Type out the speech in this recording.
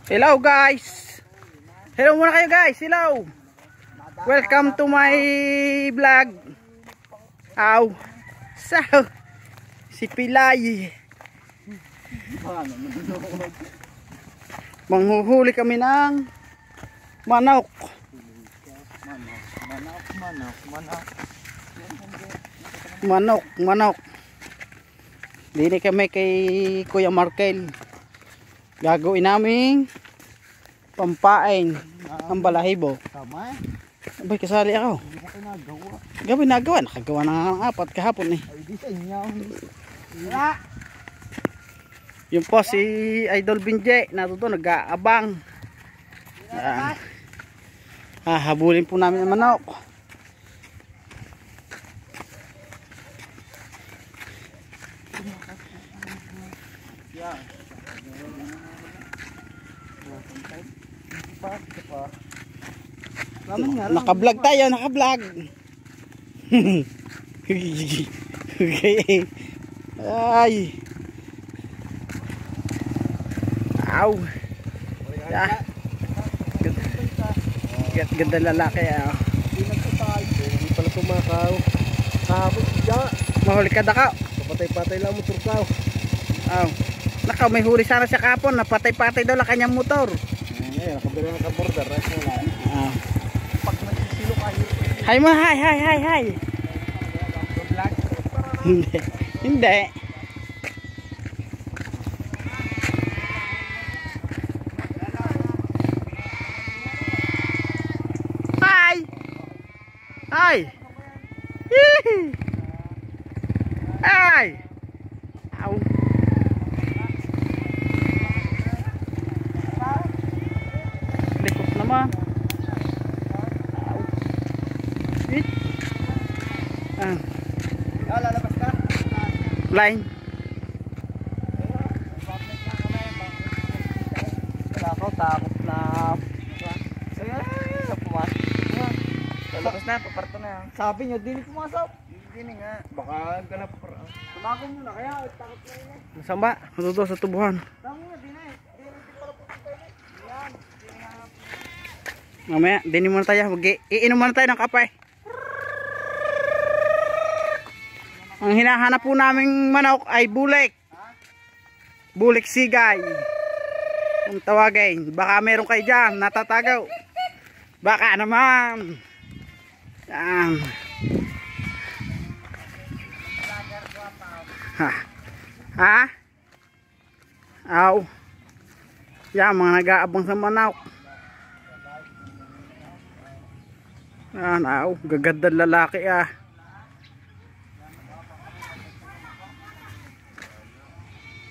Hello guys. Hello muna kayo guys. Hello. Welcome to my vlog. Aw. So, si Pilay. Manghuhuli kami ng manok. Manok. Dini kami kay Kuya Markel. Gagawin namin pampain ang balahibo. Tama eh. Abay, kasali ako. Hindi ko nagawa. Gabi nagawa. Nakagawa na nga ng 4 kahapon eh. Ay, di sa inyo. Yung po si Idol Binje. Natuto, nag-aabang. Habulin po namin ang manok. Naka-vlog tayo, naka-vlog. Okay. Ay. Aw. Ganda lalaki ah. Hindi pala tumakaw. Kahapon siya. Mahuli ka dakaw. Kapatay-patay lang motor ka. Aw. Nakaw, may huli sana siya kapon. Napatay-patay daw lang kanyang motor. Ngayon, nakabila ng kaborder. Pag nagsisilo kayo. Hi mo, hi. Hindi. Hi. Hi. Ow. Likot naman. Ow. Wait. Lalabas ka? Line. Wala ako, takot na. Sa pumasok. Lalabas na, paparto na. Sabi nyo, di pumasok. Hindi nga. Baka ganap pa. Tumago muna, kaya takot na yun eh. Masamba, matuto sa tubuhan. Tama nga, di na eh. Di pala pupunta yun eh. Yan. Mamaya, dinin muna tayo. Iinom muna tayo ng kapay. Ang hinahanap po naming manok ay bulik. Bulik sigay. Ang tawagin. Baka meron kayo dyan, natatagaw. Baka naman. Yan. Ha? Aw. Yan, mga nag-aabang sa manok. Yan, aw. Gaganda lalaki ah.